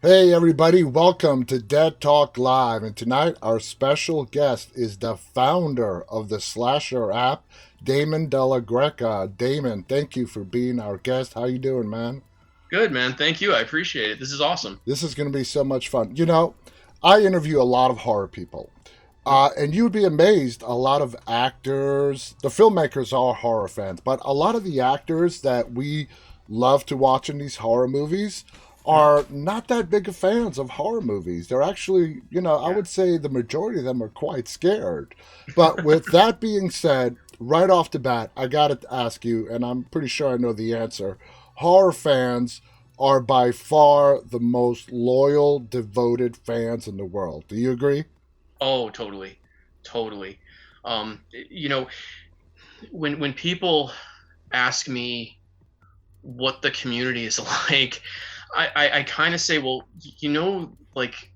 Hey everybody, welcome to Dead Talk Live. And tonight our special guest is the founder of the slasher app, Damon Della Greca. Damon, thank you for being our guest. How you doing, man? Good, man. Thank you. I appreciate it. This is awesome. This is going to be so much fun. I interview a lot of horror people. Mm. And you'd be amazed, a lot of actors, the filmmakers are horror fans, but a lot of the actors that we love to watch in these horror movies Mhm. are not that big of fans of horror movies. They're actually, I Yeah. would say the majority of them are quite scared. But with that being said, right off the bat, I got to ask you, and I'm pretty sure I know the answer. Horror fans are by far the most loyal, devoted fans in the world. Do you agree? Oh, totally. Totally. You know, when people ask me what the community is like, I kind of say, well, like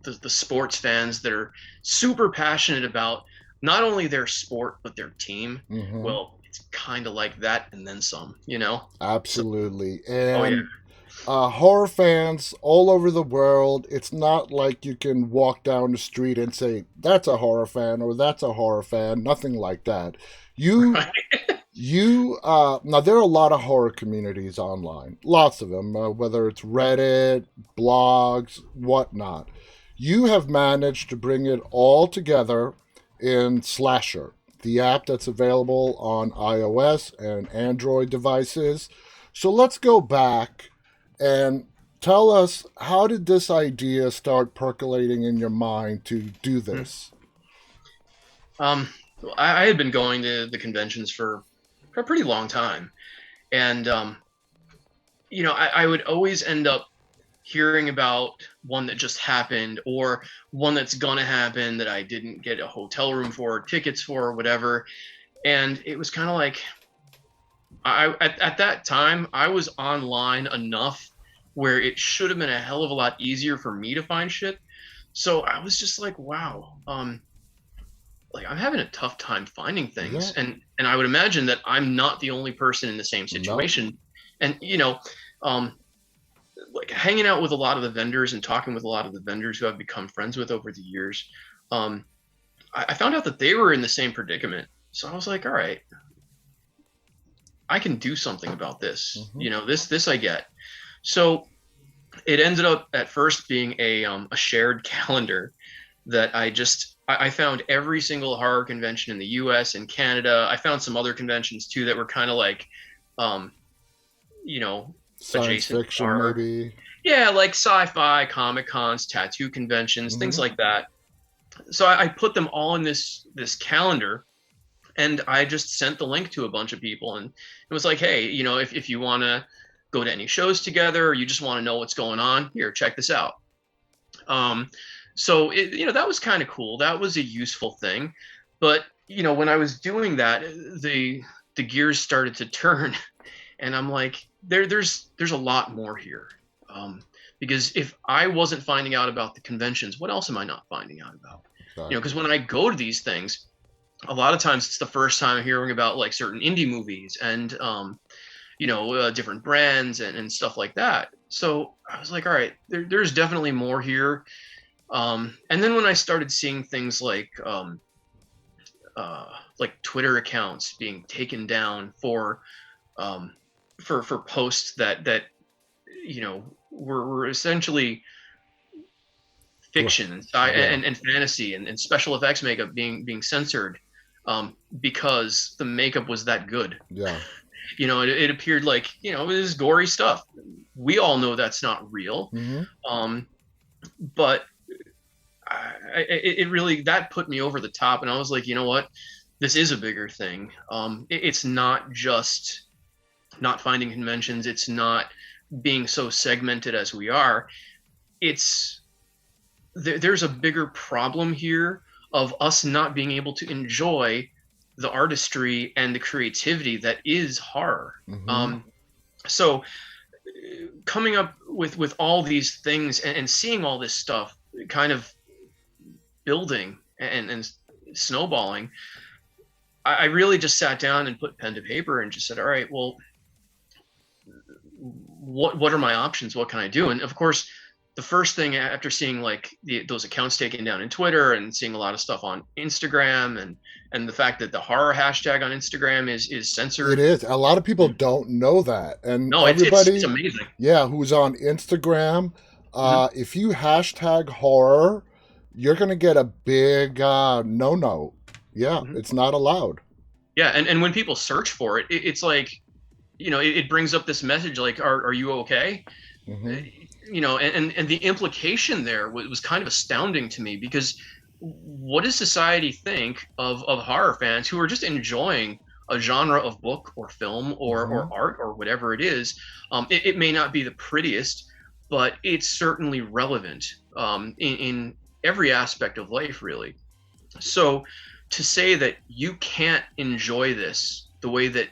the sports fans that are super passionate about not only their sport but their team. Mm-hmm. Well, it's kind of like that and then some. So, Absolutely. oh yeah. And horror fans all over the world, it's not like you can walk down the street and say, that's a horror fan or that's a horror fan. Nothing like that. You, Right. now there are a lot of horror communities online, lots of them, whether it's Reddit, blogs, whatnot. You have managed to bring it all together in Slasher, the app that's available on iOS and Android devices. So let's go back and tell us, how did this idea start percolating in your mind to do Mhm. this? Um, I had been going to the conventions for a pretty long time. And I would always end up hearing about one that just happened or one that's gonna happen that I didn't get a hotel room for, tickets for, or whatever. And it was kind of like at that time I was online enough where it should have been a hell of a lot easier for me to find shit. So I was just like, wow, like I'm having a tough time finding Yeah, things, and I would imagine that I'm not the only person in the same no. situation. And um, like hanging out with a lot of the vendors and talking with a lot of the vendors who I've become friends with over the years, um, I found out that they were in the same predicament. So I was like, all right, I can do something about this. Hmm. This I get. So it ended up at first being a shared calendar that I found every single horror convention in the U.S. and Canada. I found some other conventions too that were kind of like, um, you know, Science adjacent to fiction, horror. maybe. Yeah, like sci-fi, comic cons, tattoo conventions, things Hmm. like that. So I put them all in this calendar, and I just sent the link to a bunch of people, and it was like, hey, if you want to go to any shows together, or you just want to know what's going on, here, check this out. Um, so that was kind of cool. That was a useful thing. But when I was doing that, the gears started to turn, and I'm like, there's a lot more here. Um, because if I wasn't finding out about the conventions, what else am I not finding out about? Because Exactly. when I go to these things, a lot of times it's the first time hearing about like certain indie movies and different brands and stuff like that. So I was like, all right, there's definitely more here. And then when I started seeing things like Twitter accounts being taken down um, for posts that were essentially Right. fiction and Yeah. and fantasy and special effects makeup being censored because the makeup was that good. Yeah. It appeared like it was gory stuff. We all know that's not real, Hmm. um, but it really that put me over the top, and I was like, you know what, this is a bigger thing. It's not just not finding conventions. It's not being so segmented as we are. It's there's a bigger problem here of us not being able to enjoy the artistry and the creativity that is horror. Hmm. So coming up with all these things and seeing all this stuff kind of building and snowballing, I really just sat down and put pen to paper and just said, all right, well, what are my options? What can I do? And of course, the first thing after seeing like those accounts taken down in Twitter and seeing a lot of stuff on Instagram and the fact that the horror hashtag on Instagram is It censored. is. A lot of people don't know that. And No, it's everybody, amazing. yeah, who's on Instagram, Hmm. if you hashtag horror, you're going to get a big no no. Yeah, Hmm. it's not allowed. Yeah, and when people search for it, it's like, it brings up this message like, are you okay? Hmm. And the implication there was kind of astounding to me, because what does society think of horror fans who are just enjoying a genre of book or film or Hmm. art or whatever it is? It may not be the prettiest, but it's certainly relevant, in every aspect of life, really. So to say that you can't enjoy this the way that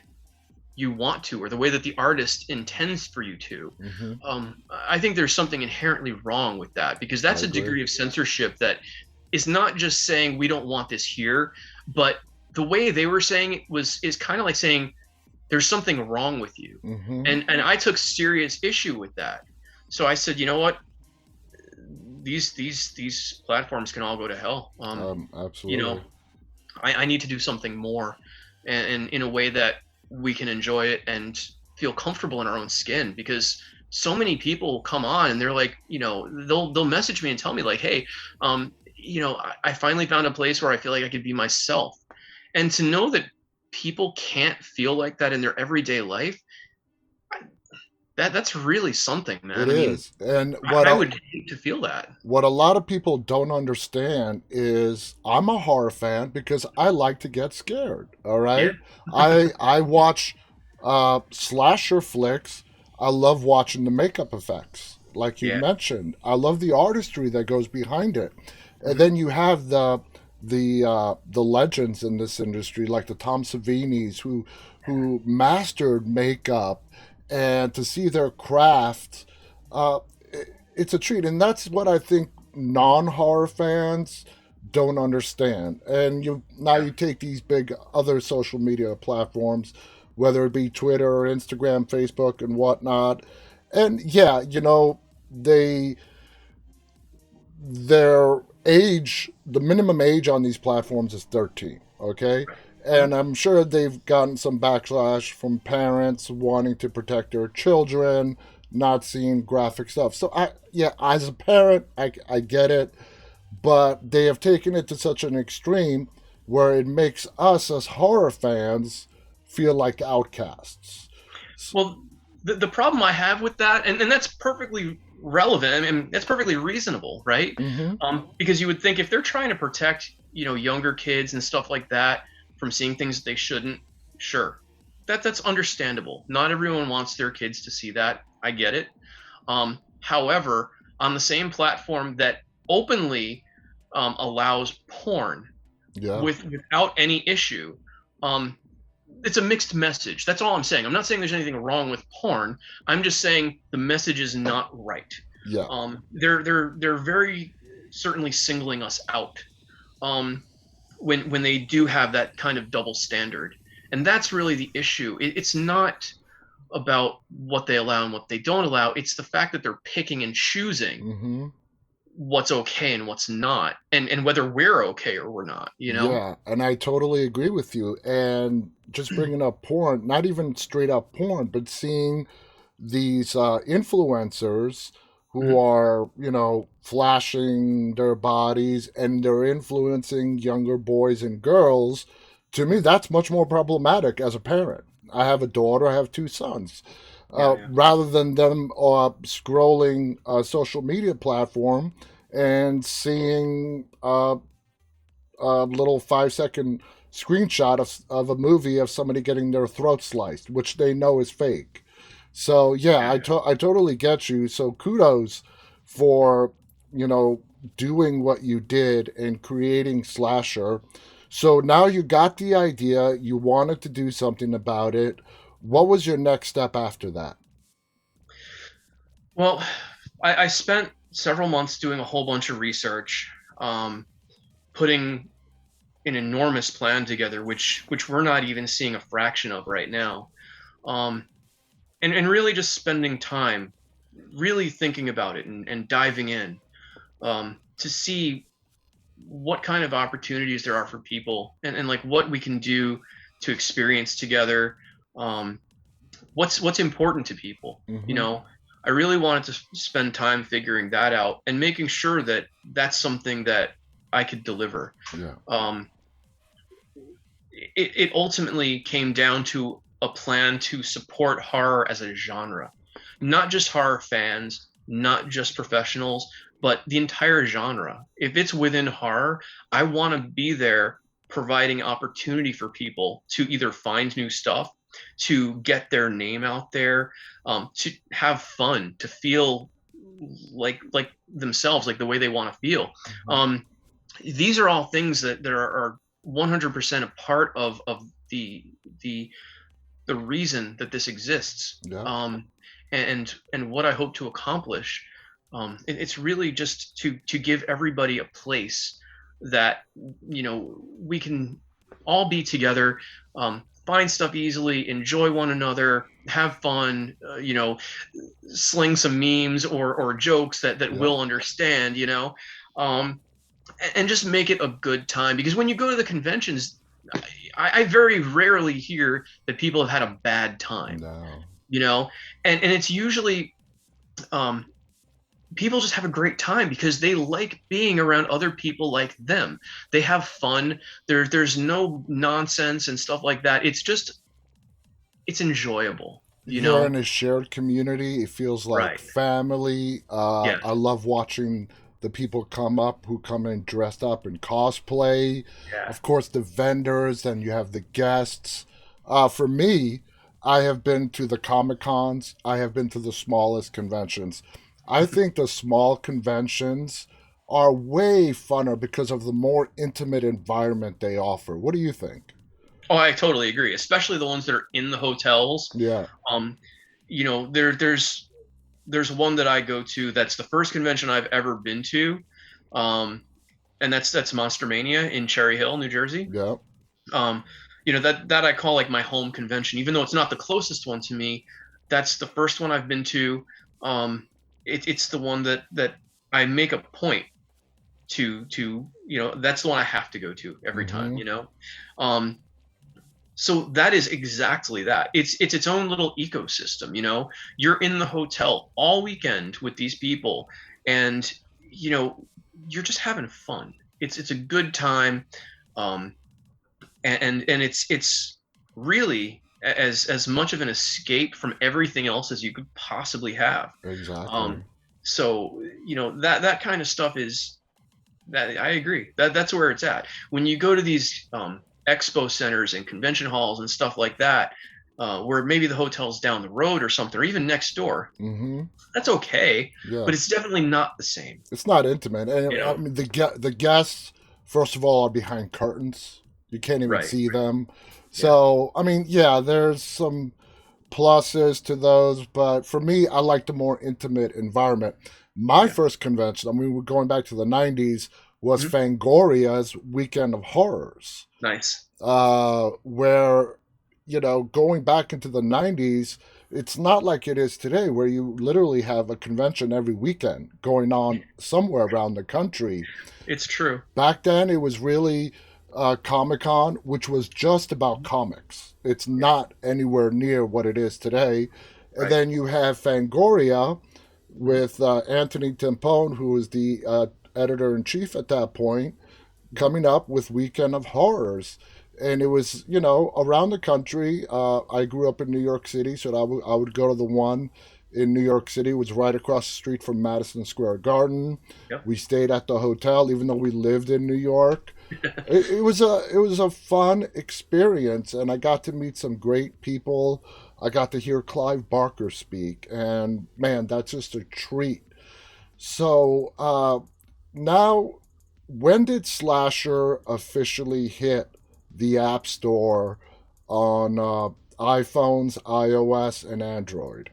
you want to, or the way that the artist intends for you to, Hmm. I think there's something inherently wrong with that, because I that's a agree. degree of censorship that is not just saying we don't want this here, but the way they were saying it is kind of like saying there's something wrong with you. Hmm. And I took serious issue with that. So I said, you know what, these platforms can all go to hell. You know, Absolutely. I need to do something more, and in a way that we can enjoy it and feel comfortable in our own skin, because so many people come on and they're like, they'll message me and tell me like, hey, I finally found a place where I feel like I could be myself. And to know that people can't feel like that in their everyday life, that's really something, It man. I mean, is. And I would hate to feel that. what a lot of people don't understand is I'm a horror fan because I like to get scared. All Yeah. right, I watch slasher flicks. I love watching the makeup effects, like you Yeah. mentioned. I love the artistry that goes behind it, and Hmm. then you have the legends in this industry, like the Tom Savinis, who mastered makeup, and to see their craft. Uh, it's a treat, and that's what I think non-horror fans don't understand. And you now Yeah. you take these big other social media platforms, whether it be Twitter or Instagram, Facebook, and whatnot, and yeah, they their age, the minimum age on these platforms is 13. Okay. Right. Mhm. And I'm sure they've gotten some backlash from parents wanting to protect their children, not seeing graphic stuff. So yeah, as a parent, I get it, but they have taken it to such an extreme where it makes us as horror fans feel like outcasts. Well, the problem I have with that, and that's perfectly relevant. I mean, that's perfectly reasonable, right? Mm-hmm. Because you would think if they're trying to protect, younger kids and stuff like that from seeing things that they shouldn't, sure, that's understandable. Not everyone wants their kids to see that. I get it. However, on the same platform that openly allows porn Yeah. without any issue, um, it's a mixed message. That's all I'm saying. I'm not saying there's anything wrong with porn. I'm just saying the message is not right. Yeah. They're very certainly singling us out, when they do have that kind of double standard, and that's really the issue. It's not about what they allow and what they don't allow. It's the fact that they're picking and choosing Mm-hmm. what's okay and what's not, and whether we're okay or we're not. Yeah, and I totally agree with you. And just bringing up porn, not even straight up porn, but seeing these influencers who Mhm. are, flashing their bodies and they're influencing younger boys and girls, to me, that's much more problematic as a parent. I have a daughter, I have two sons. Yeah, yeah. Rather than them scrolling a social media platform and seeing a little 5-second screenshot of a movie of somebody getting their throat sliced, which they know is fake. So yeah, Yeah. I totally get you. So kudos for you know doing what you did and creating slasher. So now you got the idea, you wanted to do something about it. What was your next step after that? Well, I spent several months doing a whole bunch of research, putting an enormous plan together, which we're not even seeing a fraction of right now, um, and really just spending time really thinking about it and diving in, to see what kind of opportunities there are for people, and like what we can do to experience together, um, what's important to people. Hmm. I really wanted to spend time figuring that out and making sure that that's something that I could deliver. Yeah. um, it ultimately came down to a plan to support horror as a genre, not just horror fans, not just professionals, but the entire genre. If it's within horror, I want to be there providing opportunity for people to either find new stuff, to get their name out there, to have fun, to feel like themselves, like the way they want to feel. Hmm. Um, these are all things that are 100% a part of the the the reason that this exists, Yeah. and what I hope to accomplish. It's really just to give everybody a place that we can all be together, find stuff easily, enjoy one another, have fun, sling some memes or jokes that Yeah. we'll understand, um, and just make it a good time. Because when you go to the conventions, I very rarely hear that people have had a bad time, No. you know, and it's usually, um, people just have a great time because they like being around other people like them. They have fun. There's no nonsense and stuff like that. It's enjoyable, you You're know. in a shared community. It feels like Right. family. Yeah. I love watching the people come up who come in dressed up in cosplay. Yeah. Of course, the vendors, and you have the guests. For me, I have been to the Comic Cons. I have been to the smallest conventions. I think the small conventions are way funner because of the more intimate environment they offer. What do you think? Oh, I totally agree. Especially the ones that are in the hotels. Yeah, Um, there's one that I go to that's the first convention I've ever been to, um, and that's Monster Mania in Cherry Hill, New Jersey. yeah. Um, that I call like my home convention, even though it's not the closest one to me. That's the first one I've been to. It's the one that I make a point to that's the one I have to go to every time. Hmm. Um, so that is exactly that. It's its own little ecosystem. You're in the hotel all weekend with these people, and you know you're just having fun. It's a good time, um, and it's really as much of an escape from everything else as you could possibly have. Exactly. Um, so that kind of stuff is that I agree that's where it's at. When you go to these expo centers and convention halls and stuff like that, where maybe the hotel's down the road or something, or even next door, Hmm. that's okay, Yeah. but it's definitely not the same. It's not intimate, and You I know, mean the guests first of all are behind curtains. You can't even right? see them. Yeah, So I mean, yeah, there's some pluses to those, but for me, I like the more intimate environment. My yeah, first convention, I mean, we're going back to the '90s, was hmm, Fangoria's Weekend of Horrors, nice. where going back into the '90s, it's not like it is today, where you literally have a convention every weekend going on somewhere around the country. It's true. Back then, it was really Comic Con, which was just about comics. It's Yeah, not anywhere near what it is today. And right. then you have Fangoria Mhm. with Anthony Timpone, who was the editor in chief at that point, coming up with Weekend of Horrors. And it was, around the country. I grew up in New York City, so I would go to the one in New York City. It was right across the street from Madison Square Garden. Yep. We stayed at the hotel, even though we lived in New York. It was a fun experience, and I got to meet some great people. I got to hear Clive Barker speak, and man, that's just a treat. So now, when did Slasher officially hit the App Store on iPhones, iOS, and Android?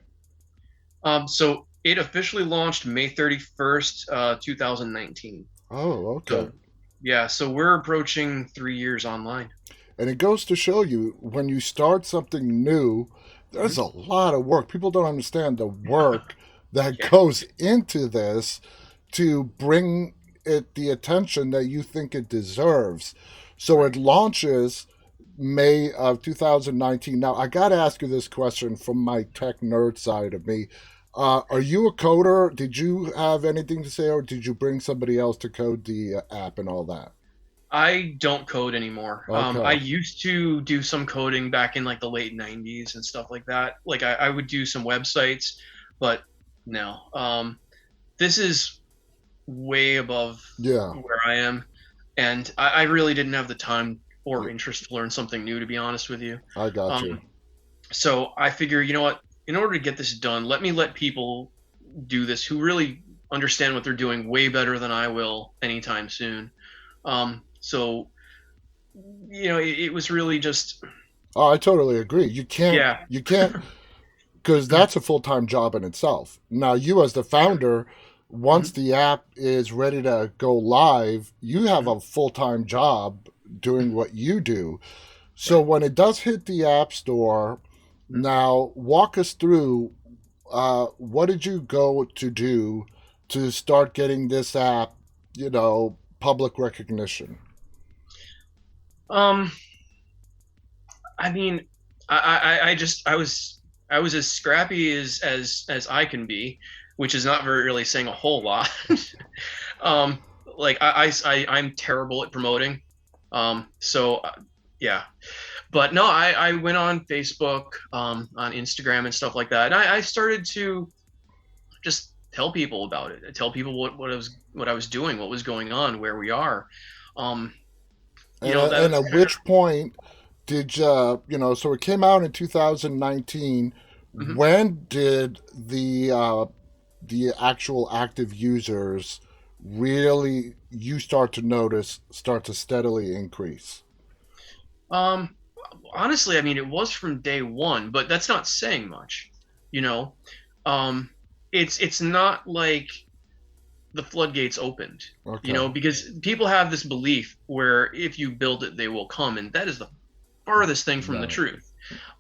So it officially launched May 31st, 2019. Oh, okay. So yeah, so we're approaching 3 years online. And it goes to show you when you start something new, there's Mhm. a lot of work. People don't understand the work that Yeah. goes into this to bring it the attention that you think it deserves. So it Right. launches May of 2019. Now, I got to ask you this question from my tech nerd side of me. Are you a coder? Did you have anything to say, or did you bring somebody else to code the app and all that? I don't code anymore. I Okay. used to do some coding back in like the late 90s and stuff like that. Like I would do some websites, but no. This is way above Yeah, where I am. And I really didn't have the time or interest to learn something new, to be honest with you. I got you. Um, so I figure, you know what? In order to get this done, let me let people do this who really understand what they're doing way better than I will anytime soon. So it was really just, Oh, I totally agree. yeah. You can't, because that's a full time job in itself. Now, you as the founder, once Mhm, the app is ready to go live, you have mhm, a full time job doing what you do. So right. when it does hit the App Store, Mhm. now walk us through what did you go to do to start getting this app, public recognition? Um, I mean, I just I was as scrappy as I can be, which is not very really saying a whole lot. Like I'm terrible at promoting. So yeah, but no, I went on Facebook, on Instagram and stuff like that, and I started to just tell people about it, tell people what I was doing, what was going on, where we are. Um, that And was at which point did so it came out in 2019. kind of. When did the actual active users really you start to notice start to steadily increase? Um, Honestly, I mean, it was from day one, but that's not saying much, you know. Um, it's not like the floodgates opened, Okay. because people have this belief where if you build it, they will come, and that is the farthest thing from the Right. truth.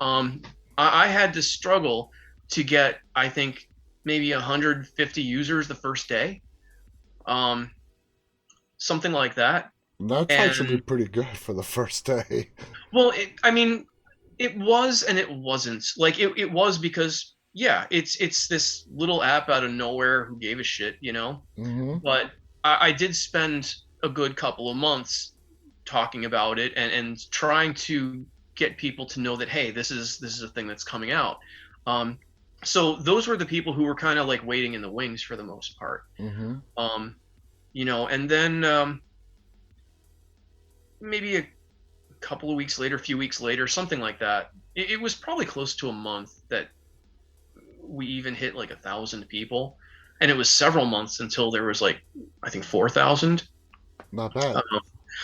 Um, I had to struggle to get, I think, maybe 150 users the first day, um, something like that. That's actually And pretty good for the first day. well, I mean, it was and it wasn't. Like it was because yeah, it's this little app out of nowhere who gave a shit. Hmm. But I did spend a good couple of months talking about it and trying to get people to know that hey, this is a thing that's coming out. Um, so those were the people who were kind of like waiting in the wings for the most part. Hmm. Um, and then maybe a couple of weeks later, a few weeks later, something like that. It was probably close to a month that we even hit like 1,000 people, and it was several months until there was like I think 4,000. Not bad. Um,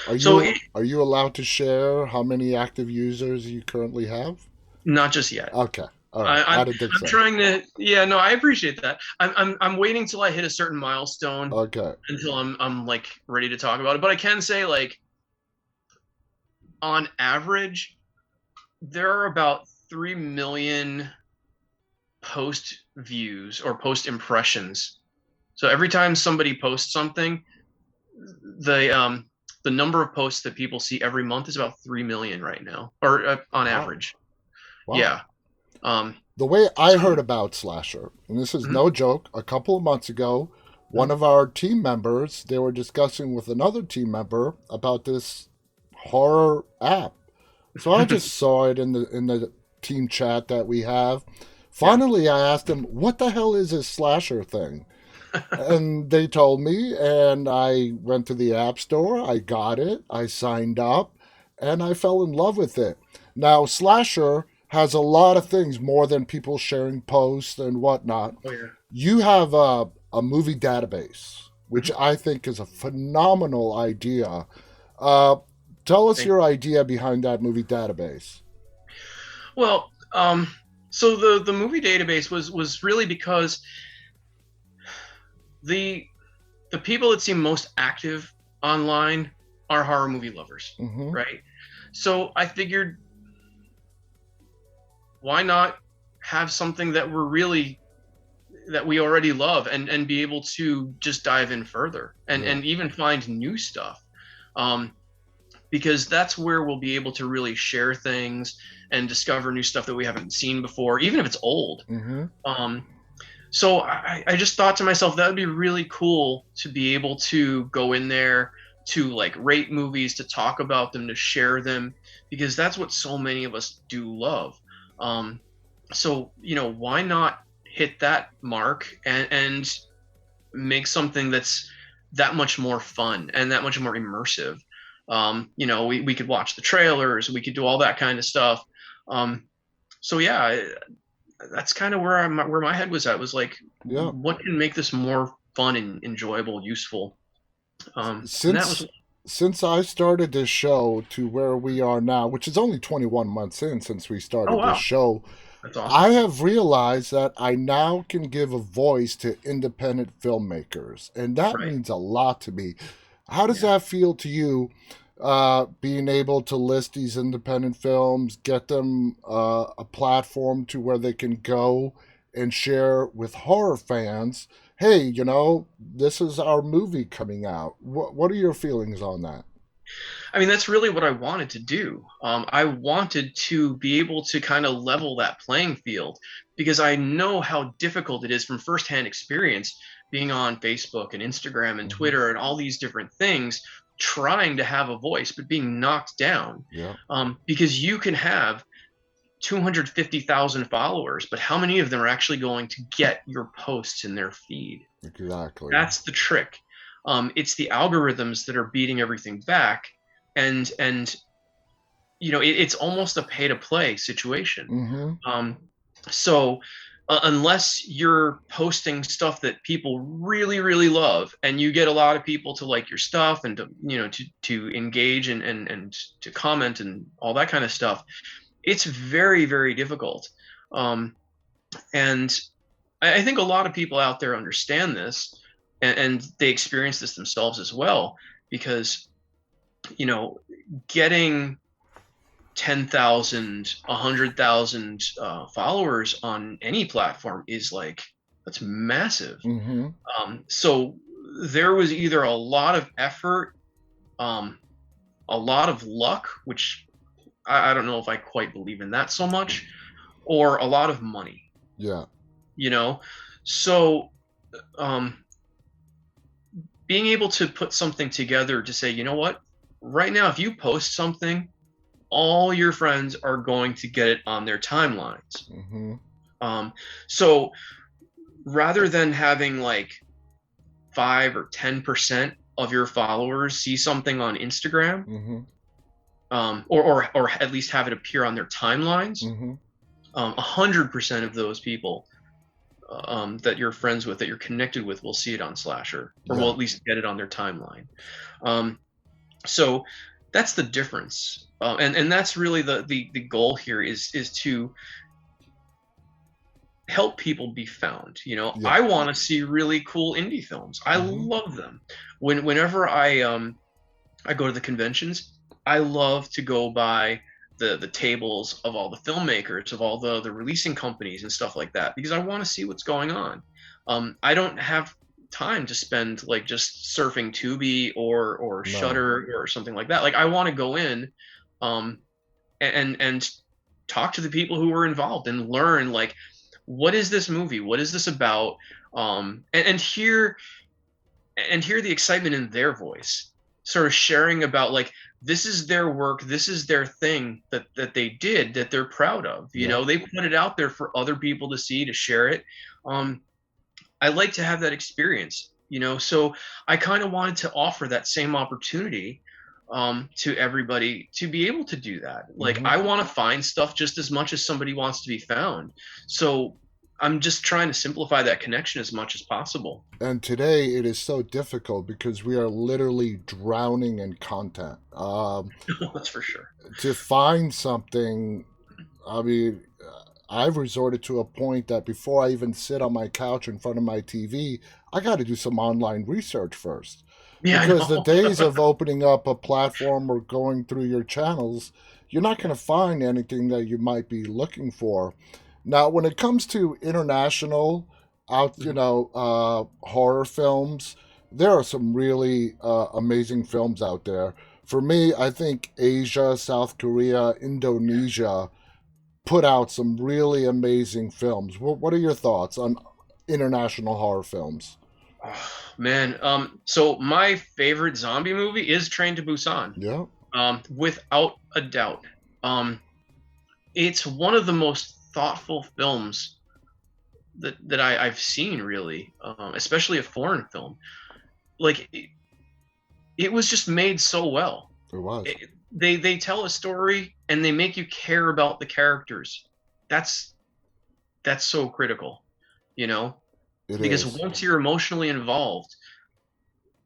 Are so it, you allowed to share how many active users you currently have? not just yet. Okay. All right. I, I'm I didn't think I'm so. trying to. Yeah, no, I appreciate that. I'm waiting till I hit a certain milestone Okay. until I'm like ready to talk about it. But I can say like on average, there are about 3 million post views or post impressions. So every time somebody posts something, the um the number of posts that people see every month is about 3 million right now, or on Wow. average. Wow. Yeah. Um. The way I So. heard about Slasher, and this is Mhm, no joke, a couple of months ago, one mhm. of our team members, they were discussing with another team member about this horror app. So I just saw it in the team chat that we have. Yeah. Finally, I asked him, "What the hell is this slasher thing?" And they told me, and I went to the App Store, I got it, I signed up, and I fell in love with it. Now, Slasher has a lot of things more than people sharing posts and whatnot. Oh yeah. You have a movie database, which Mhm. I think is a phenomenal idea. Uh, Tell us Thank your idea behind that movie database. Well, so the movie database was really because the the people that seem most active online are horror movie lovers, Mm-hmm. right? So I figured why not have something that we're really that we already love, and be able to just dive in further Yeah. and even find new stuff. Um, because that's where we'll be able to really share things and discover new stuff that we haven't seen before, even if it's old. Mm-hmm. Um, so I just thought to myself that would be really cool to be able to go in there to like rate movies, to talk about them, to share them, because that's what so many of us do love. Um, so why not hit that mark and make something that's that much more fun and that much more immersive. We could watch the trailers, we could do all that kind of stuff. Um, so yeah, that's kind of where my head was at. Was like, Yeah. what can make this more fun and enjoyable, useful? And that Since was since I started this show to where we are now, which is only 21 months in since we oh started this wow, show, that's awesome. I have realized that I now can give a voice to independent filmmakers, and that Right. means a lot to me. How does Yeah. that feel to you, being able to list these independent films, get them a platform to where they can go and share with horror fans? Hey, this is our movie coming out. What are your feelings on that? I mean, that's really what I wanted to do. I wanted to be able to kind of level that playing field because I know how difficult it is from firsthand experience being on Facebook and Instagram and Hmm. Twitter and all these different things, trying to have a voice, but being knocked down. Yeah, Because you can have 250,000 followers, but how many of them are actually going to get your posts in their feed? exactly. That's the trick. It's the algorithms that are beating everything back, and it's almost a pay to play situation. Hmm. Um, so unless you're posting stuff that people really really love, and you get a lot of people to like your stuff and to engage and to comment and all that kind of stuff, it's very very difficult. Um, and I think a lot of people out there understand this, and they experience this themselves as well, because you know getting 10,000, 100,000 followers on any platform is like, that's massive. Hmm. So there was either a lot of effort, um, a lot of luck, which I don't know if I quite believe in that so much, or a lot of money, Yeah. you know? So um, being able to put something together to say, you know what, right now, if you post something, all your friends are going to get it on their timelines. Hmm. Um, so rather than having like 5 or 10% of your followers see something on Instagram, Hmm. or at least have it appear on their timelines, Hmm. 100% of those people that you're friends with, that you're connected with, will see it on Slasher, or will Yeah. at least get it on their timeline. Um, so that's the difference, and that's really the goal here is to help people be found. Yeah. I want to see really cool indie films. I Hmm. love them. Whenever I go to the conventions, I love to go by the tables of all the filmmakers, of all the releasing companies and stuff like that, because I want to see what's going on. I don't have time to spend like just surfing Tubi or No. Shutter or something like that. Like, I want to go in, um, and talk to the people who were involved and learn, like, what is this movie? What is this about? And hear the excitement in their voice, sort of sharing about, like, this is their work, this is their thing that they did, that they're proud of. Yeah. They put it out there for other people to see, to share it. um I like to have that experience, so I kind of wanted to offer that same opportunity, to everybody, to be able to do that. Like, Hmm. I want to find stuff just as much as somebody wants to be found. So I'm just trying to simplify that connection as much as possible. And today it is so difficult because we are literally drowning in content. That's for sure. To find something, I mean, I've resorted to a point that before I even sit on my couch in front of my TV, I got to do some online research first. Yeah, I Because the know. days of opening up a platform or going through your channels, you're not going to find anything that you might be looking for. Now, when it comes to international out, Mhm. horror films. There are some really amazing films out there. For me, I think Asia, South Korea, Indonesia put out some really amazing films. What are your thoughts on international horror films? Oh, man, so my favorite zombie movie is Train to Busan, Yeah, without a doubt. Um, it's one of the most thoughtful films I've seen, really, especially a foreign film. Like it was just made so well. it was. They tell a story and they make you care about the characters. That's that's so critical, you know, It because is. once you're emotionally involved,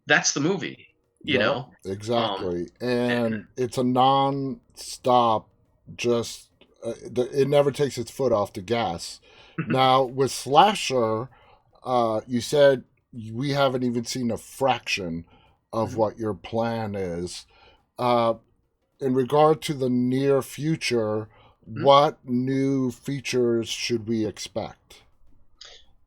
that's the movie, you Yep, know. Um, exactly. And it's a non-stop, just it never takes its foot off the gas. Now with slasher, you said we haven't even seen a fraction of what your plan is. Uh, in regard to the near future, what new features should we expect?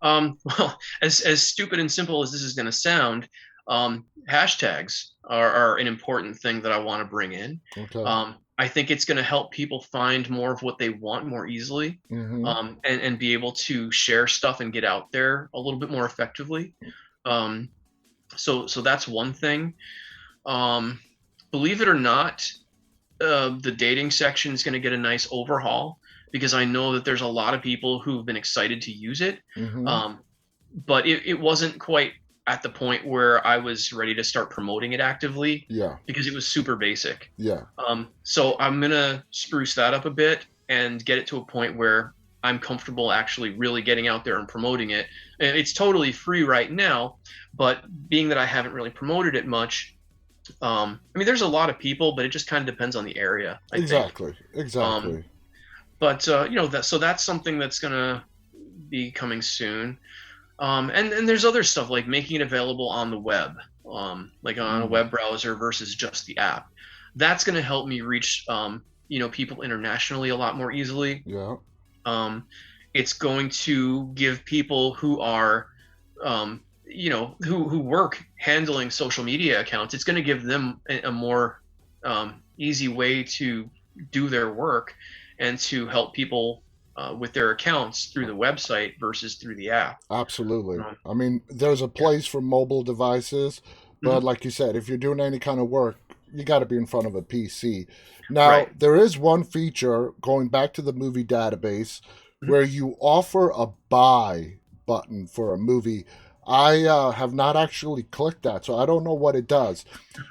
well, as stupid and simple as this is going to sound, hashtags are an important thing that I want to bring in. Okay. I think it's going to help people find more of what they want more easily, Mm-hmm. and be able to share stuff and get out there a little bit more effectively. Um, so that's one thing. Um, Believe it or not, the dating section is going to get a nice overhaul because I know that there's a lot of people who've been excited to use it. Mm-hmm. Um, but it wasn't quite at the point where I was ready to start promoting it actively Yeah. because it was super basic. Yeah. So I'm gonna spruce that up a bit and get it to a point where I'm comfortable actually really getting out there and promoting it. And it's totally free right now, but being that I haven't really promoted it much, I mean, there's a lot of people, but it just kind of depends on the area, I think. Exactly. Um, Exactly. but that's something that's gonna be coming soon. And there's other stuff like making it available on the web, like on a Mm. web browser versus just the app. That's going to help me reach people internationally a lot more easily. Yeah. Um, it's going to give people who are who work handling social media accounts. It's going to give them a more easy way to do their work and to help people with their accounts through the website versus through the app. Absolutely. Um, I mean, there's a yeah. place for mobile devices, but Mhm. like you said, if you're doing any kind of work, you got to be in front of a PC. Now, Right. there is one feature going back to the movie database Mhm. where you offer a buy button for a movie. I have not actually clicked that, so I don't know what it does.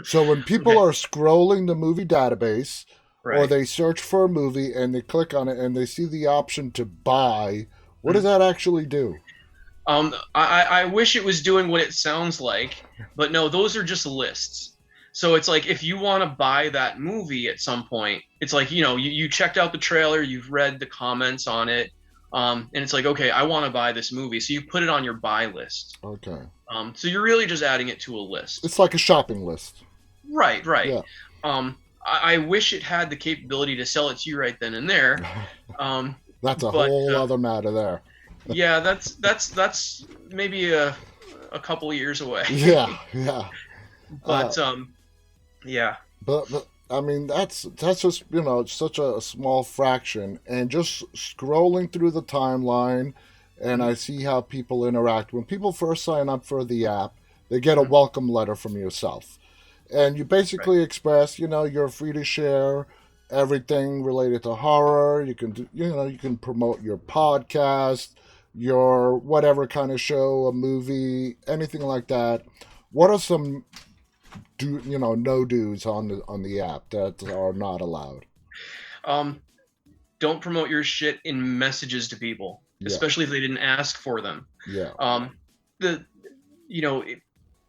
So when people Okay. are scrolling the movie database or Right. they search for a movie and they click on it and they see the option to buy, what does Mhm. that actually do? I wish it was doing what it sounds like, but no, those are just lists. So it's like if you want to buy that movie at some point, it's like, you checked out the trailer, you've read the comments on it, and it's like, okay, I want to buy this movie. So you put it on your buy list. Okay. So you're really just adding it to a list. It's like a shopping list. Right, right. Yeah. I wish it had the capability to sell it to you right then and there. Um, That's a but whole other matter there. yeah, that's maybe a couple of years away. Yeah, yeah. Uh, But yeah. but I mean that's just such a small fraction, and just scrolling through the timeline, and Mhm, I see how people interact when people first sign up for the app. They get a mhm, welcome letter from yourself, and you right. basically express, you're free to share everything related to horror. You can do, you can promote your podcast, your whatever kind of show, a movie, anything like that. What are some no do's on the app that are not allowed? Um, don't promote your shit in messages to people, Yeah, especially if they didn't ask for them. yeah. Um, the you know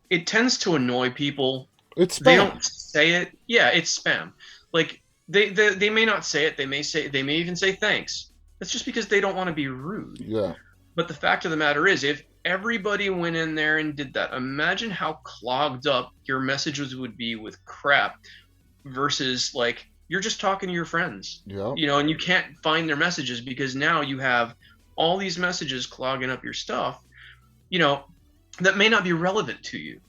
it tends to annoy people. It's They spam. don't say it. Yeah, it's spam. Like they may not say it. They may even say thanks. That's just because they don't want to be rude. Yeah, But the fact of the matter is, if everybody went in there and did that, imagine how clogged up your messages would be with crap versus like you're just talking to your friends, yeah, and you can't find their messages because now you have all these messages clogging up your stuff. you know, that may not be relevant to you.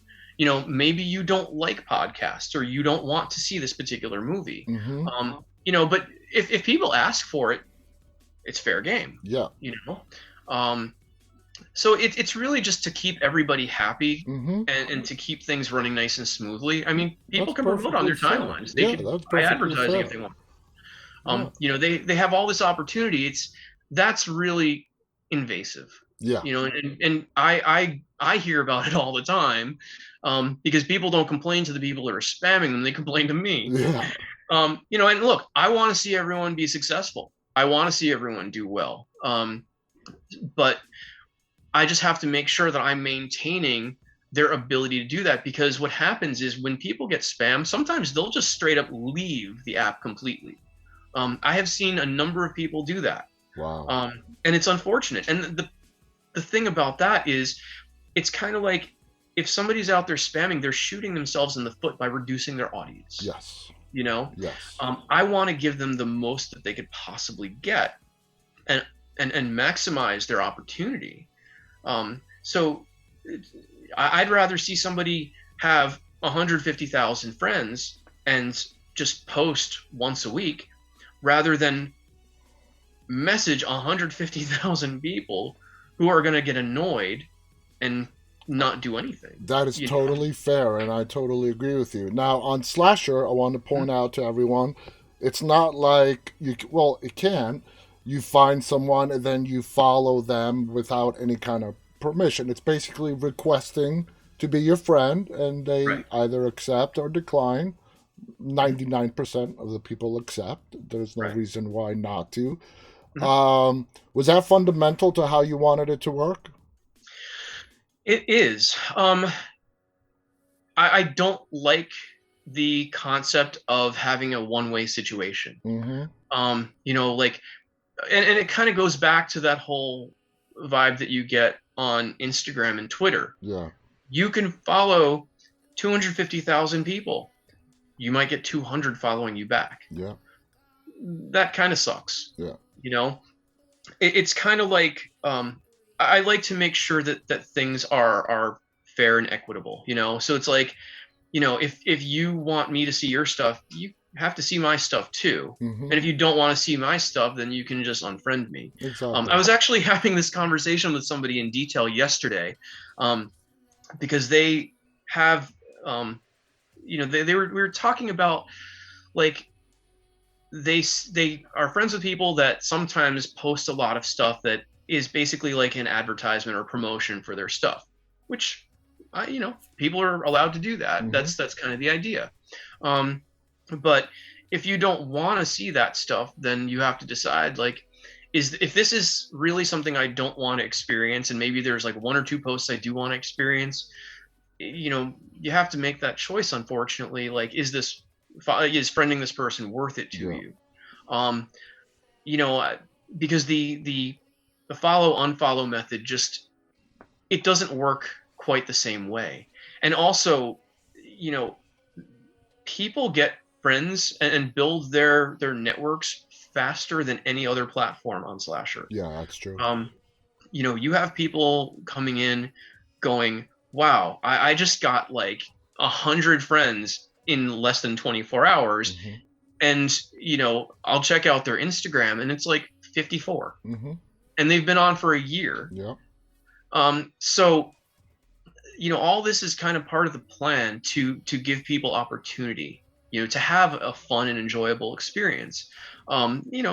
Maybe you don't like podcasts or you don't want to see this particular movie. Mm-hmm. But if people ask for it, it's fair game, Yeah. you know? Um, so it's really just to keep everybody happy Mm-hmm. and to keep things running nice and smoothly. I mean, That's people can promote on perfectly their fair. timelines. They Yeah, could that's buy perfectly advertising if fair. they want. Yeah. They have all this opportunity. That's really invasive, Yeah. and I hear about it all the time, because people don't complain to the people that are spamming them. They complain to me. Yeah. And look, I want to see everyone be successful. I want to see everyone do well. But I just have to make sure that I'm maintaining their ability to do that, because what happens is when people get spammed, sometimes they'll just straight up leave the app completely. I have seen a number of people do that, Wow. and it's unfortunate. And the thing about that is, it's kind of like if somebody's out there spamming, they're shooting themselves in the foot by reducing their audience. Yes. You know, Yes. I want to give them the most that they could possibly get, and and maximize their opportunity. So I'd rather see somebody have 150,000 friends and just post once a week rather than message 150,000 people who are going to get annoyed and not do anything. That is You totally fair, and I totally agree with you. Now, on Slasher, I want to know? point out to everyone, it's not like well, it can. You find someone and then you follow them without any kind of permission. It's basically requesting to be your friend, and Right. they either accept or decline. 99% of the people accept. There's no Right. reason why not to. Mhm. Was that fundamental to how you wanted it to work? It is. I don't like the concept of having a one-way situation. Mm-hmm. Like, and it kind of goes back to that whole vibe that you get on Instagram and Twitter. Yeah. You can follow 250,000 people. You might get 200 following you back. Yeah. That kind of sucks. Yeah. You know, it's kind of like, I like to make sure that things are fair and equitable. So it's like, if you want me to see your stuff, you have to see my stuff too. Mm-hmm. And if you don't want to see my stuff, then you can just unfriend me. I Exactly. was actually having this conversation with somebody in detail yesterday, because they have, we were talking about, like, they are friends with people that sometimes post a lot of stuff that is basically like an advertisement or promotion for their stuff, which people are allowed to do that. Mm-hmm. That's kind of the idea. But if you don't want to see that stuff, then you have to decide, like, if this is really something I don't want to experience, and maybe there's like one or two posts I do want to experience, you have to make that choice. Unfortunately, like, is friending this person worth it to Yeah. you? Um, you know, because the follow unfollow method, just, it doesn't work quite the same way. And also, you know, people get friends and build their networks faster than any other platform on Slasher. Yeah, that's true. You have people coming in going, wow, I just got like 100 friends in less than 24 hours. Mm-hmm. And, I'll check out their Instagram and it's like 54. Mm-hmm. And they've been on for a year. Yeah. So, all this is kind of part of the plan to give people opportunity, to have a fun and enjoyable experience.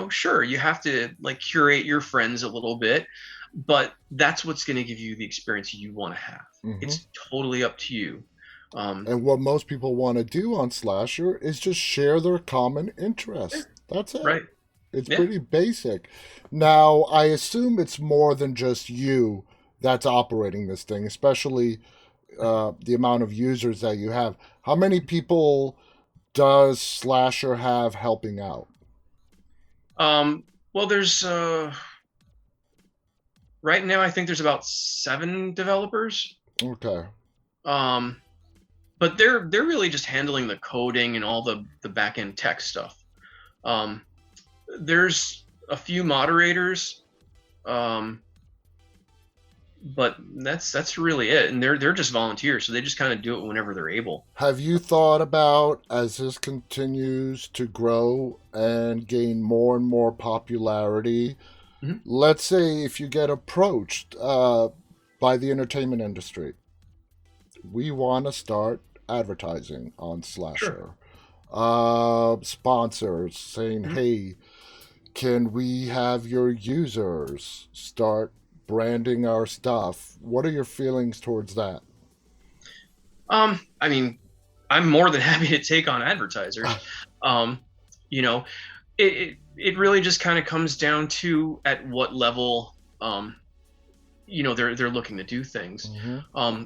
Sure, you have to, like, curate your friends a little bit, but that's what's going to give you the experience you want to have. Mm-hmm. It's totally up to you. And what most people want to do on Slasher is just share their common Yeah, interest. That's it. right. It's Yeah. pretty basic. Now, I assume it's more than just you that's operating this thing, especially the amount of users that you have. How many people does Slasher have helping out? Well, there's right now I think there's about 7 developers. Okay. Um, but they're really just handling the coding and all the back end tech stuff. Um, there's a few moderators, but that's really it. And they're just volunteers, so they just kind of do it whenever they're able. Have you thought about, as this continues to grow and gain more and more popularity, Hmm. let's say if you get approached by the entertainment industry, we want to start advertising on Sure. Slasher. Sponsors saying, Mhm. hey, can we have your users start branding our stuff? What are your feelings towards that? I mean, I'm more than happy to take on advertisers. Um, you know, it really just kind of comes down to at what level they're looking to do things. Hmm.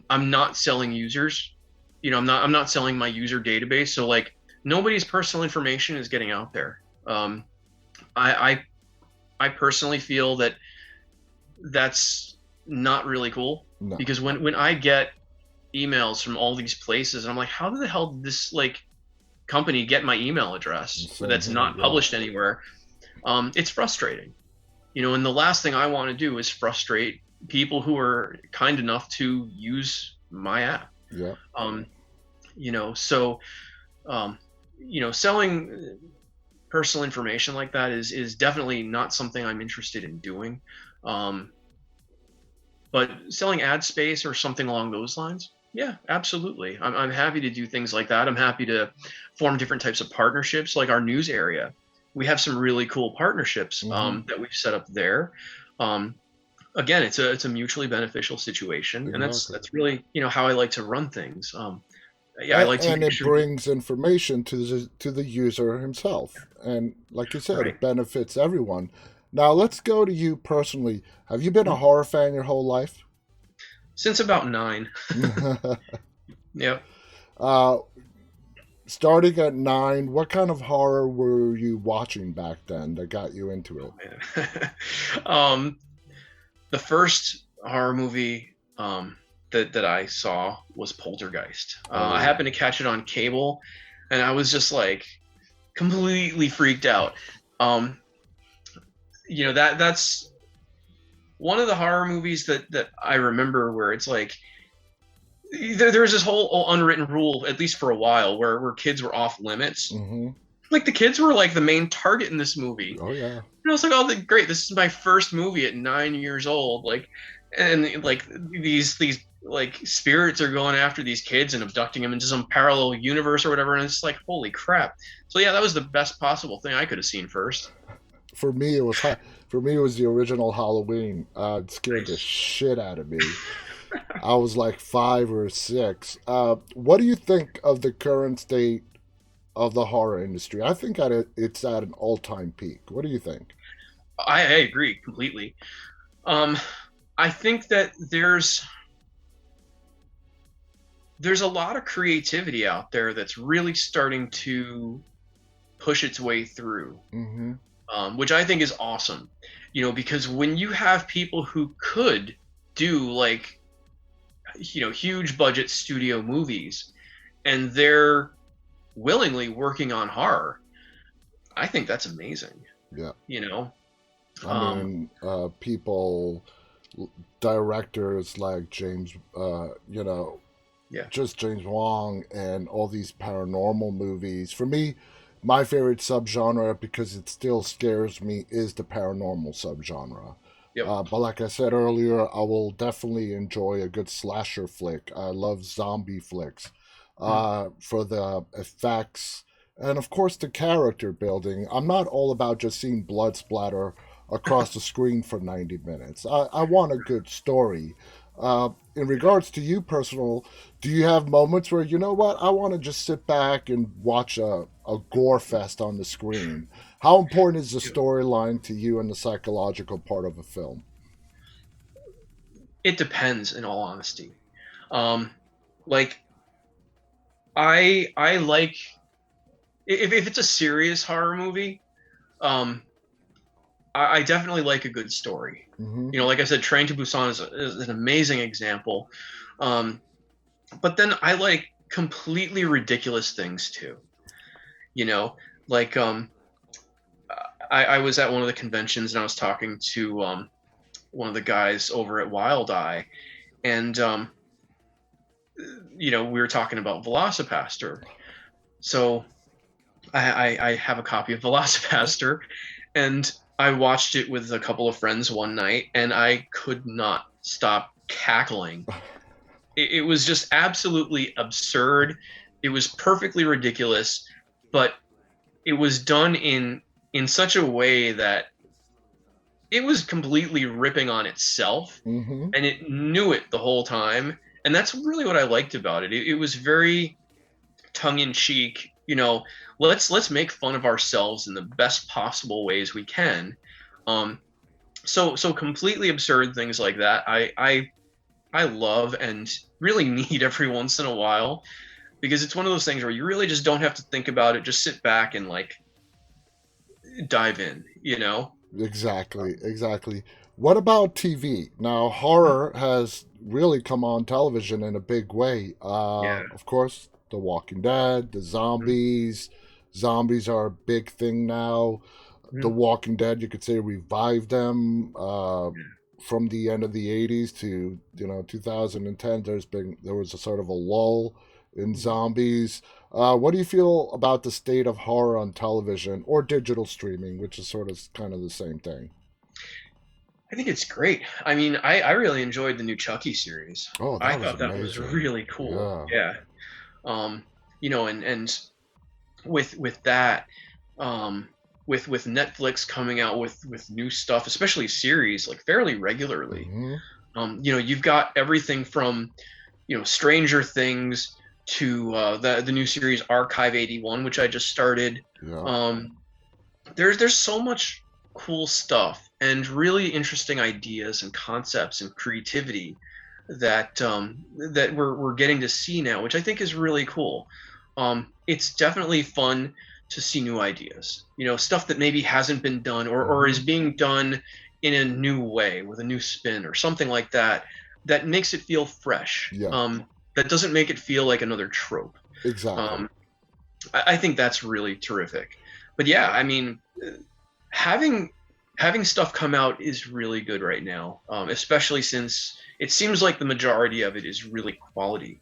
I'm not selling users. I'm not selling my user database. So like nobody's personal information is getting out there. I, I I personally feel that that's not really cool No, because when I get emails from all these places and I'm like, how the hell did this like company get my email address same that's here. not Yeah, published anywhere? It's frustrating, and the last thing I want to do is frustrate people who are kind enough to use my app. yeah. Um, so um, selling personal information like that is definitely not something I'm interested in doing. Um, but selling ad space or something along those lines, yeah, absolutely. I'm happy to do things like that. I'm happy to form different types of partnerships, like our news area. We have some really cool partnerships Hmm. that we've set up there. Um, Again, it's a mutually beneficial situation, and that's Exactly. that's really how I like to run things. Yeah, I like to And make it sure that brings information to the user himself, and like you said, right. it benefits everyone. Now let's go to you personally. Have you been a horror fan your whole life? Since about 9. Yep. uh, Starting at 9, what kind of horror were you watching back then that got you into it? Man. The first horror movie that I saw was Poltergeist. I Oh, happened to catch it on cable, and I was just like completely freaked out. Um, that's one of the horror movies that I remember where it's like there was this whole unwritten rule, at least for a while, where kids were off limits. mm-hmm. Like the kids were like the main target in this movie. Oh yeah. And I was like, oh, great! This is my first movie at 9 years old. Like, and like these like spirits are going after these kids and abducting them into some parallel universe or whatever. And it's like, holy crap! So yeah, that was the best possible thing I could have seen first. For me, it was for me it was the original Halloween. It scared the Nice. shit out of me. I was like 5 or 6. What do you think of the current state of the horror industry? I think it's at an all-time peak. What do you think? I agree completely. Um, I think that there's a lot of creativity out there that's really starting to push its way through, Mm-hmm. which I think is awesome. Because when you have people who could do like huge budget studio movies and they're willingly working on horror, I think that's amazing. Yeah. You know, I um, mean, people, directors like James, yeah, just James Wong and all these paranormal movies. For me, my favorite subgenre, because it still scares me, is the paranormal subgenre. yep, But like I said earlier, I will definitely enjoy a good slasher flick. I love zombie flicks mm, for the effects and, of course, the character building. I'm not all about just seeing blood splatter across the screen for 90 minutes. I want a good story. In regards to you, personal, do you have moments where, you know what, I want to just sit back and watch a gore fest on the screen? How important is the yeah. storyline to you and the psychological part of a film? It depends. In all honesty, um, like I like if it's a serious horror movie, um, I definitely like a good story. Hmm. Like I said, Train to Busan is an amazing example. Um, but then I like completely ridiculous things too. You know, like I was at one of the conventions and I was talking to one of the guys over at Wild Eye, and we were talking about Velocipaster. So I have a copy of Velocipaster, and I watched it with a couple of friends one night, and I could not stop cackling. It was just absolutely absurd. It was perfectly ridiculous, but it was done in such a way that it was completely ripping on itself, Mm-hmm. and it knew it the whole time. And that's really what I liked about it. It was very tongue in cheek. Let's make fun of ourselves in the best possible ways we can. Um, so completely absurd things like that. I love and really need every once in a while, because it's one of those things where you really just don't have to think about it. Just sit back and like dive in. Exactly, exactly. What about TV? Now, horror has really come on television in a big way. Yeah. Of course, The Walking Dead, the zombies. Zombies are a big thing now. The Mhm. Walking Dead, you could say, revived them from the end of the '80s to 2010. There was a sort of a lull in zombies. What do you feel about the state of horror on television or digital streaming, which is sort of kind of the same thing? I think it's great. I mean, I really enjoyed the new Chucky series. Oh, I that was thought that was amazing. really cool. Yeah. Yeah. Um, and with that, um, with Netflix coming out with new stuff, especially series like fairly regularly. Hmm. You've got everything from Stranger Things to the new series Archive 81, which I just started. Yeah. Um, there's so much cool stuff and really interesting ideas and concepts and creativity that we're getting to see now, which I think is really cool. It's definitely fun to see new ideas, stuff that maybe hasn't been done or Hmm. is being done in a new way with a new spin or something like that, that makes it feel fresh. Yeah. That doesn't make it feel like another trope. Exactly. Um, I think that's really terrific. But yeah, I mean, having having stuff come out is really good right now, especially since it seems like the majority of it is really quality.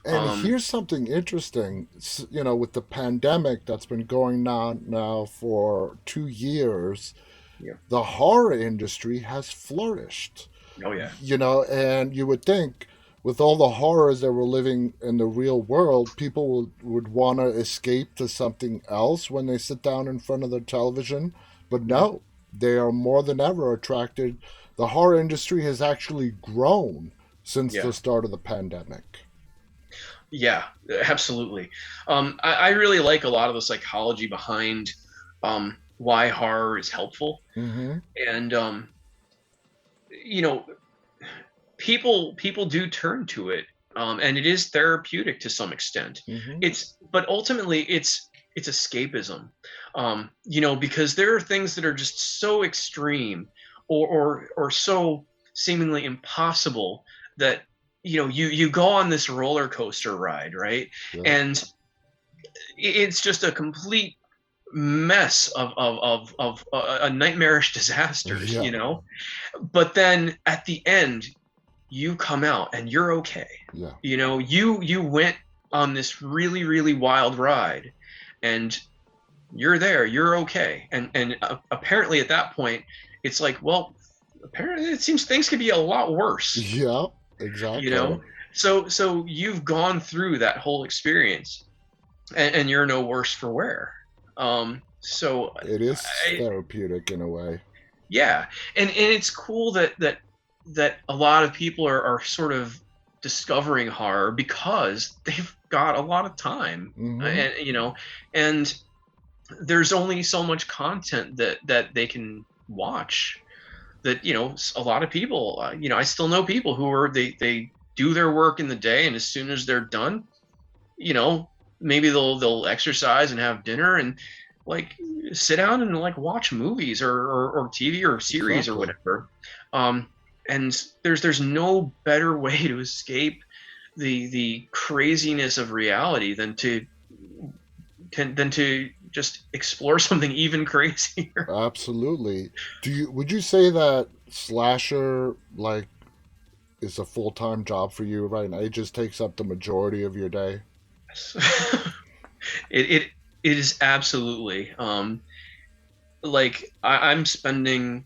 And Um, here's something interesting. With the pandemic that's been going on now for 2 years, yeah. the horror industry has flourished. Oh yeah. And you would think with all the horrors that we're living in the real world, people would want to escape to something else when they sit down in front of their television. But Mhm. no, they are more than ever attracted. The horror industry has actually grown since the Yeah. start of the pandemic. Yeah. Absolutely. I really like a lot of the psychology behind why horror is helpful, Mm-hmm. and you know, people do turn to it, and it is therapeutic to some extent. Mm-hmm. But ultimately it's escapism, because there are things that are just so extreme or so seemingly impossible that you go on this roller coaster ride, right? Yeah. And it's just a complete mess of a nightmarish disasters, Yeah. but then at the end you come out and you're okay. Yeah. You went on this really really wild ride, and you're there, you're okay, and apparently at that point it's like, well, apparently it seems things could be a lot worse, Yeah. you Exactly. know so you've gone through that whole experience, and you're no worse for wear. So It is I, therapeutic in a way. yeah, and it's cool that a lot of people are sort of discovering horror because they've got a lot of time, Mm-hmm. and there's only so much content that they can watch, that a lot of people, I still know people who are they do their work in the day, and as soon as they're done, you know, maybe they'll exercise and have dinner and like sit down and like watch movies or TV or series or Exactly. whatever. Um, and there's no better way to escape the craziness of reality than to just explore something even crazier. Absolutely. Would you say that slasher like is a full time job for you right now? It just takes up the majority of your day. it it is absolutely like I'm spending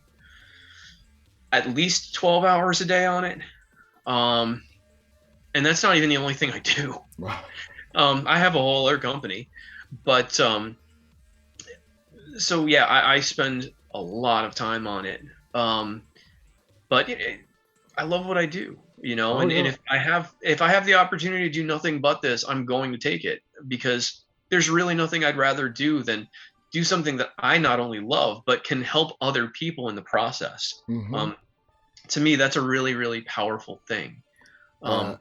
at least 12 hours a day on it. Um, and that's not even the only thing I do. I have a whole other company, but so yeah, I spend a lot of time on it. But I love what I do, Oh and yeah. if I have the opportunity to do nothing but this, I'm going to take it because there's really nothing I'd rather do than do something that I not only love but can help other people in the process. Mm-hmm. Um, to me, that's a really, really powerful thing. And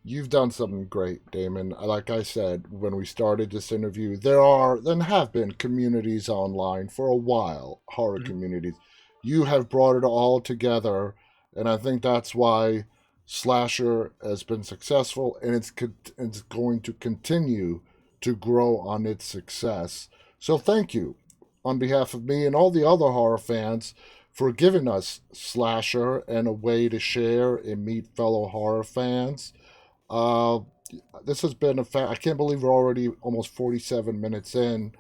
you've done something great, Damon. Like I said when we started this interview, there are and have been communities online for a while, horror Mhm. communities. You have brought it all together, and I think that's why Slasher has been successful, and it's going to continue to grow on its success. So thank you on behalf of me and all the other horror fans for giving us Slasher and a way to share and meet fellow horror fans. Uh, this has been I can't believe we're already almost 47 minutes in.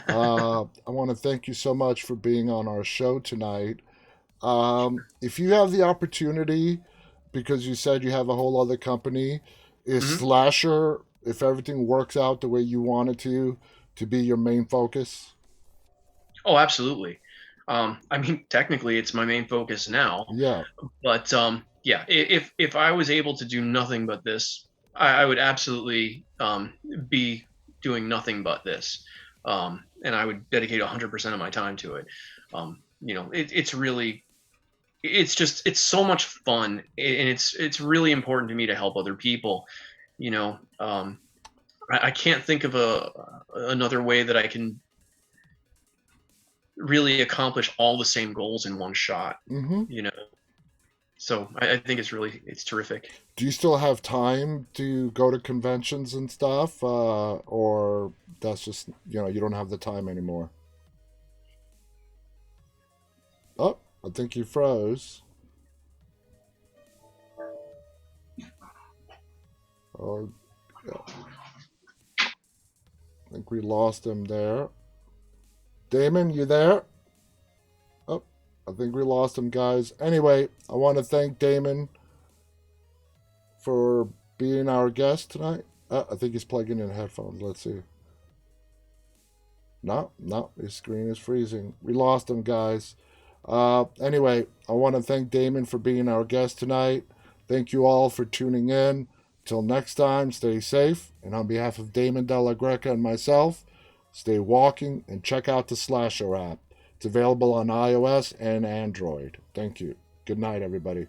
I want to thank you so much for being on our show tonight. If you have the opportunity, because you said you have a whole other company, is Mhm. Slasher, if everything works out the way you want it to be your main focus? Oh, absolutely. I mean, technically, it's my main focus now, Yeah. but yeah, if I was able to do nothing but this, I would absolutely be doing nothing but this, and I would dedicate 100% of my time to it. It's really, it's just, it's so much fun, and it's really important to me to help other people. You know, I can't think of another way that I can really accomplish all the same goals in one shot. Mm-hmm. You know, so I think it's terrific. Do you still have time to go to conventions and stuff, or that's just you don't have the time anymore? Oh, I think you froze. Oh, yeah, I think we lost him there. Damon, you there? Oh, I think we lost him, guys. Anyway, I want to thank Damon for being our guest tonight. I think he's plugging in headphones. Let's see. No, no, his screen is freezing. We lost him, guys. Anyway, I want to thank Damon for being our guest tonight. Thank you all for tuning in. Till next time, stay safe. And on behalf of Damon, Della, Greca, and myself, stay walking and check out the Slasher app. It's available on iOS and Android. Thank you. Good night, everybody.